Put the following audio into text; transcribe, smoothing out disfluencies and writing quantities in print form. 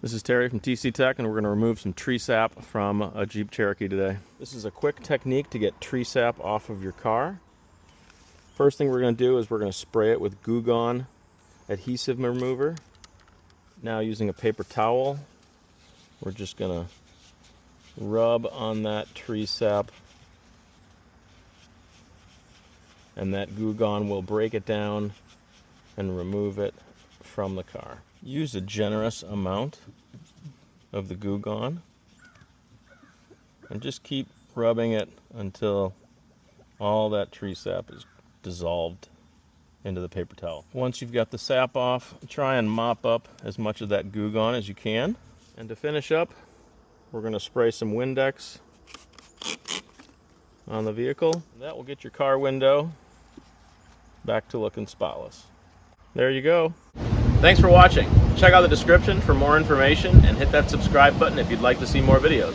This is Terry from TC Tech, and we're going to remove some tree sap from a Jeep Cherokee today. This is a quick technique to get tree sap off of your car. First thing we're going to do is we're going to spray it with Goo Gone adhesive remover. Now using a paper towel, we're just going to rub on that tree sap, and that Goo Gone will break it down and remove it from the car. Use a generous amount of the Goo Gone and just keep rubbing it until all that tree sap is dissolved into the paper towel. Once you've got the sap off, try and mop up as much of that Goo Gone as you can. And to finish up, we're going to spray some Windex on the vehicle. That will get your car window back to looking spotless. There you go. Thanks for watching. Check out the description for more information and hit that subscribe button if you'd like to see more videos.